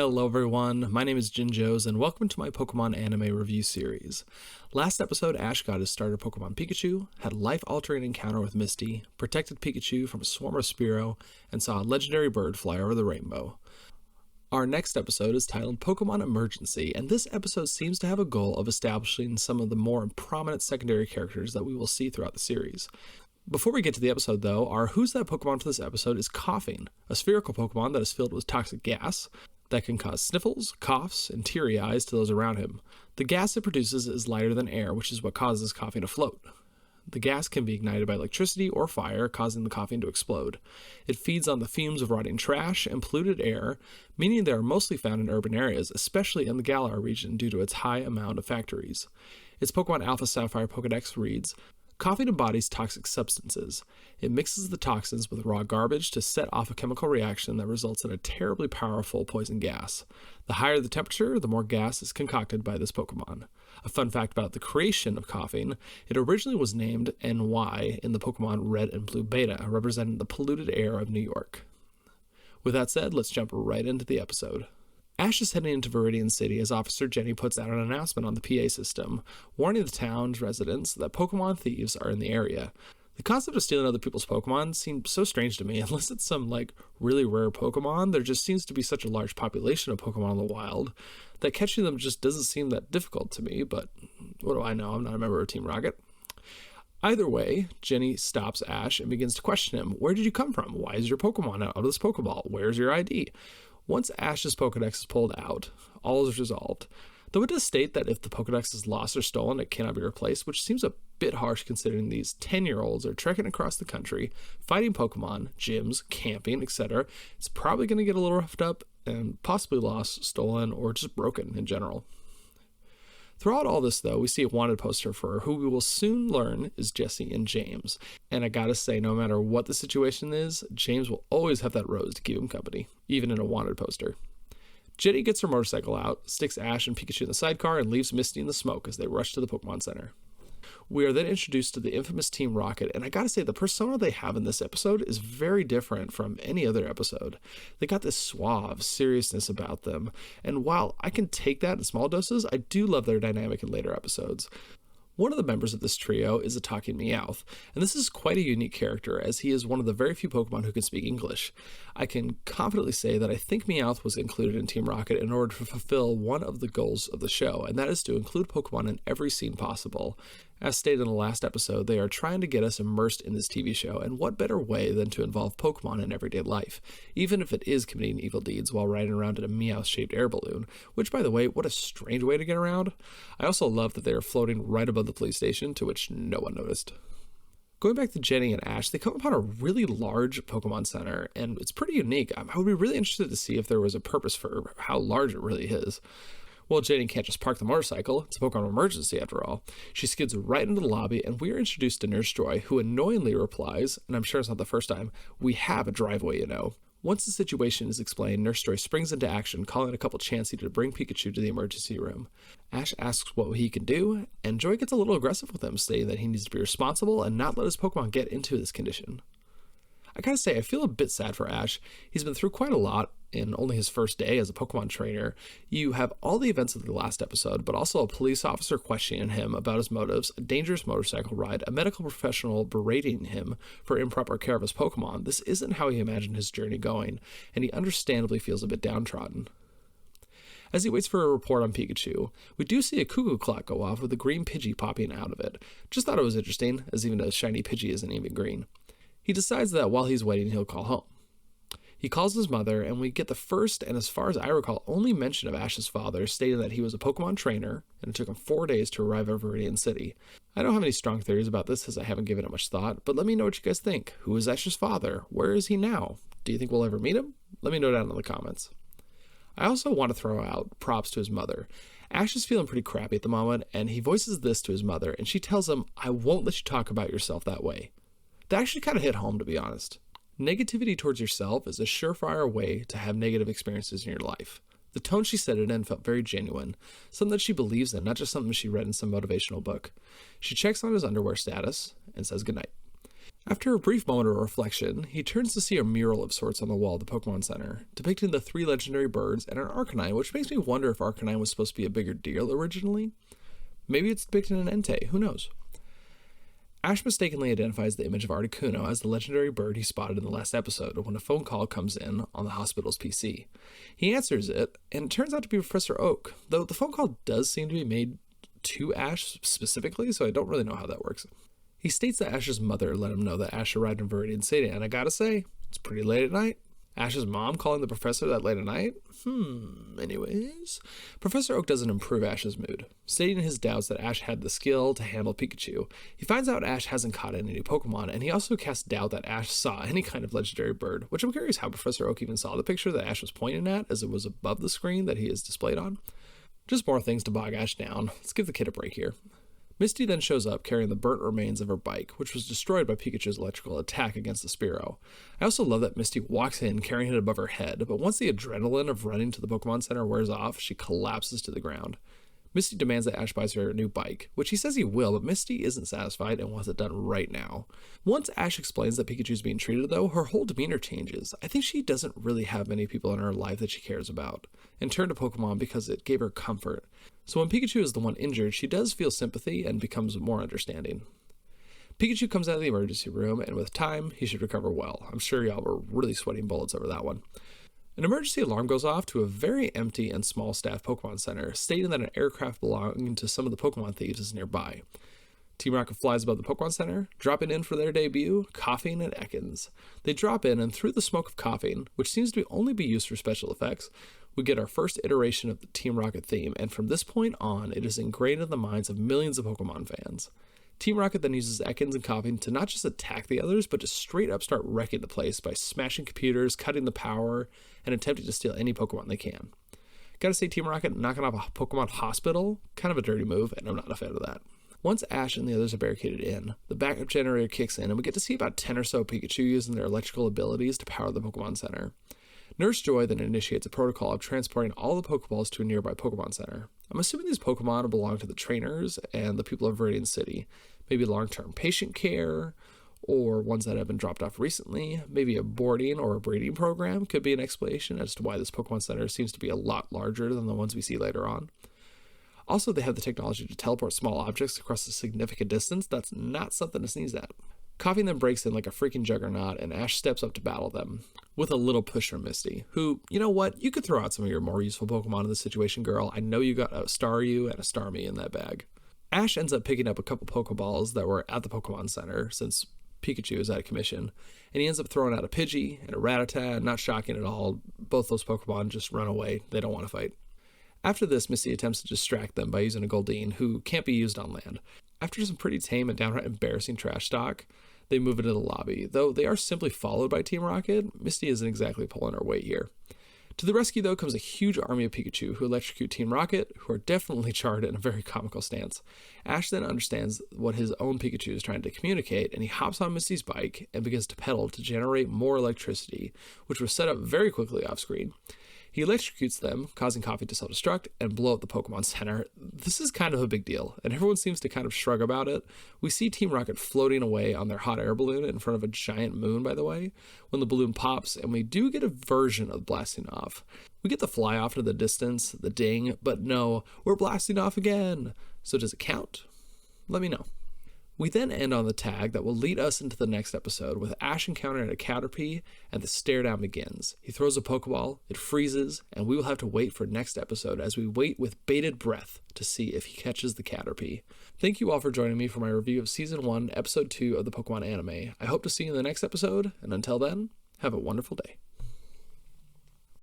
Hello everyone, my name is Jinjoz and welcome to my Pokemon anime review series. Last episode, Ash got his starter Pokemon Pikachu, had a life-altering encounter with Misty, protected Pikachu from a swarm of Spearow, and saw a legendary bird fly over the rainbow. Our next episode is titled Pokemon Emergency, and this episode seems to have a goal of establishing some of the more prominent secondary characters that we will see throughout the series. Before we get to the episode though, our Who's That Pokemon for this episode is Koffing, a spherical Pokemon that is filled with toxic gas that can cause sniffles, coughs, and teary eyes to those around him. The gas it produces is lighter than air, which is what causes Koffing to float. The gas can be ignited by electricity or fire, causing the Koffing to explode. It feeds on the fumes of rotting trash and polluted air, meaning they are mostly found in urban areas, especially in the Galar region due to its high amount of factories. Its Pokemon Alpha Sapphire Pokedex reads, Koffing embodies toxic substances. It mixes the toxins with raw garbage to set off a chemical reaction that results in a terribly powerful poison gas. The higher the temperature, the more gas is concocted by this Pokemon. A fun fact about the creation of Koffing, it originally was named NY in the Pokemon Red and Blue Beta, representing the polluted air of New York. With that said, let's jump right into the episode. Ash is heading into Viridian City as Officer Jenny puts out an announcement on the PA system, warning the town's residents that Pokemon thieves are in the area. The concept of stealing other people's Pokemon seems so strange to me. Unless it's some, really rare Pokemon, there just seems to be such a large population of Pokemon in the wild that catching them just doesn't seem that difficult to me, but what do I know? I'm not a member of Team Rocket. Either way, Jenny stops Ash and begins to question him. Where did you come from? Why is your Pokemon out of this Pokeball? Where's your ID? Once Ash's Pokedex is pulled out, all is resolved. Though it does state that if the Pokedex is lost or stolen, it cannot be replaced, which seems a bit harsh considering these 10-year-olds are trekking across the country, fighting Pokemon, gyms, camping, etc. It's probably going to get a little roughed up and possibly lost, stolen, or just broken in general. Throughout all this, though, we see a wanted poster for who we will soon learn is Jesse and James. And I gotta say, no matter what the situation is, James will always have that rose to keep him company, even in a wanted poster. Jenny gets her motorcycle out, sticks Ash and Pikachu in the sidecar, and leaves Misty in the smoke as they rush to the Pokemon Center. We are then introduced to the infamous Team Rocket, and I gotta say, the persona they have in this episode is very different from any other episode. They got this suave seriousness about them, and while I can take that in small doses, I do love their dynamic in later episodes. One of the members of this trio is a Talking Meowth, and this is quite a unique character as he is one of the very few Pokemon who can speak English. I can confidently say that I think Meowth was included in Team Rocket in order to fulfill one of the goals of the show, and that is to include Pokemon in every scene possible. As stated in the last episode, they are trying to get us immersed in this TV show, and what better way than to involve Pokemon in everyday life, even if it is committing evil deeds while riding around in a Meowth-shaped air balloon, which, by the way, what a strange way to get around. I also love that they are floating right above the police station, to which no one noticed. Going back to Jenny and Ash, they come upon a really large Pokemon Center, and it's pretty unique. I would be really interested to see if there was a purpose for how large it really is. Well, Jenny can't just park the motorcycle. It's a Pokemon emergency, after all. She skids right into the lobby, and we are introduced to Nurse Joy, who annoyingly replies, and I'm sure it's not the first time, "We have a driveway, you know." Once the situation is explained, Nurse Joy springs into action, calling a couple Chansey to bring Pikachu to the emergency room. Ash asks what he can do, and Joy gets a little aggressive with him, stating that he needs to be responsible and not let his Pokemon get into this condition. I gotta say, I feel a bit sad for Ash. He's been through quite a lot in only his first day as a Pokemon trainer. You have all the events of the last episode, but also a police officer questioning him about his motives, a dangerous motorcycle ride, a medical professional berating him for improper care of his Pokemon. This isn't how he imagined his journey going, and he understandably feels a bit downtrodden. As he waits for a report on Pikachu, we do see a cuckoo clock go off with a green Pidgey popping out of it. Just thought it was interesting, as even a shiny Pidgey isn't even green. He decides that while he's waiting, he'll call home. He calls his mother, and we get the first, and as far as I recall, only mention of Ash's father, stating that he was a Pokemon trainer, and it took him 4 days to arrive at Viridian City. I don't have any strong theories about this, as I haven't given it much thought, but let me know what you guys think. Who is Ash's father? Where is he now? Do you think we'll ever meet him? Let me know down in the comments. I also want to throw out props to his mother. Ash is feeling pretty crappy at the moment, and he voices this to his mother, and she tells him, "I won't let you talk about yourself that way." That actually kind of hit home, to be honest. Negativity towards yourself is a surefire way to have negative experiences in your life. The tone she said it in felt very genuine, something that she believes in, not just something she read in some motivational book. She checks on his underwear status and says goodnight. After a brief moment of reflection, he turns to see a mural of sorts on the wall of the Pokemon Center, depicting the 3 legendary birds and an Arcanine, which makes me wonder if Arcanine was supposed to be a bigger deal originally. Maybe it's depicting an Entei, who knows? Ash mistakenly identifies the image of Articuno as the legendary bird he spotted in the last episode when a phone call comes in on the hospital's PC. He answers it, and it turns out to be Professor Oak, though the phone call does seem to be made to Ash specifically, so I don't really know how that works. He states that Ash's mother let him know that Ash arrived in Viridian City, and I gotta say, it's pretty late at night. Ash's mom calling the professor that late at night? Anyways. Professor Oak doesn't improve Ash's mood, stating his doubts that Ash had the skill to handle Pikachu. He finds out Ash hasn't caught any new Pokemon, and he also casts doubt that Ash saw any kind of legendary bird, which I'm curious how Professor Oak even saw the picture that Ash was pointing at, as it was above the screen that he is displayed on. Just more things to bog Ash down. Let's give the kid a break here. Misty then shows up carrying the burnt remains of her bike, which was destroyed by Pikachu's electrical attack against the Spearow. I also love that Misty walks in carrying it above her head, but once the adrenaline of running to the Pokemon Center wears off, she collapses to the ground. Misty demands that Ash buys her a new bike, which he says he will, but Misty isn't satisfied and wants it done right now. Once Ash explains that Pikachu's being treated, though, her whole demeanor changes. I think she doesn't really have many people in her life that she cares about, and turned to Pokemon because it gave her comfort. So when Pikachu is the one injured, she does feel sympathy and becomes more understanding. Pikachu comes out of the emergency room, and with time, he should recover well. I'm sure y'all were really sweating bullets over that one. An emergency alarm goes off to a very empty and small staff Pokemon Center, stating that an aircraft belonging to some of the Pokemon thieves is nearby. Team Rocket flies above the Pokemon Center, dropping in for their debut, Koffing and Ekans. They drop in, and through the smoke of Koffing, which seems to only be used for special effects, we get our first iteration of the Team Rocket theme, and from this point on, it is ingrained in the minds of millions of Pokemon fans. Team Rocket then uses Ekans and Koffing to not just attack the others, but to straight up start wrecking the place by smashing computers, cutting the power, and attempting to steal any Pokemon they can. Gotta say, Team Rocket knocking off a Pokemon hospital, kind of a dirty move, and I'm not a fan of that. Once Ash and the others are barricaded in, the backup generator kicks in, and we get to see about 10 or so Pikachu using their electrical abilities to power the Pokemon Center. Nurse Joy then initiates a protocol of transporting all the Pokeballs to a nearby Pokemon Center. I'm assuming these Pokemon belong to the trainers and the people of Viridian City. Maybe long-term patient care, or ones that have been dropped off recently. Maybe a boarding or a breeding program could be an explanation as to why this Pokemon Center seems to be a lot larger than the ones we see later on. Also, they have the technology to teleport small objects across a significant distance. That's not something to sneeze at. Koffing then breaks in like a freaking juggernaut, and Ash steps up to battle them, with a little push from Misty, who, you know what, you could throw out some of your more useful Pokemon in this situation, girl. I know you got a Staryu and a Starmie in that bag. Ash ends up picking up a couple Pokeballs that were at the Pokemon Center, since Pikachu is out of commission, and he ends up throwing out a Pidgey and a Rattata. Not shocking at all, both those Pokemon just run away, they don't want to fight. After this, Misty attempts to distract them by using a Goldeen, who can't be used on land. After some pretty tame and downright embarrassing trash talk, they move into the lobby. Though they are simply followed by Team Rocket, Misty isn't exactly pulling her weight here. To the rescue, though, comes a huge army of Pikachu who electrocute Team Rocket, who are definitely charred in a very comical stance. Ash then understands what his own Pikachu is trying to communicate, and he hops on Misty's bike and begins to pedal to generate more electricity, which was set up very quickly off screen. He electrocutes them, causing Koffing to self-destruct and blow up the Pokemon Center. This is kind of a big deal, and everyone seems to kind of shrug about it. We see Team Rocket floating away on their hot air balloon in front of a giant moon, by the way, when the balloon pops, and we do get a version of blasting off. We get the fly off to the distance, the ding, but no, we're blasting off again. So does it count? Let me know. We then end on the tag that will lead us into the next episode, with Ash encountering a Caterpie and the stare down begins. He throws a Pokeball, it freezes, and we will have to wait for next episode as we wait with bated breath to see if he catches the Caterpie. Thank you all for joining me for my review of Season 1, Episode 2 of the Pokemon anime. I hope to see you in the next episode, and until then, have a wonderful day.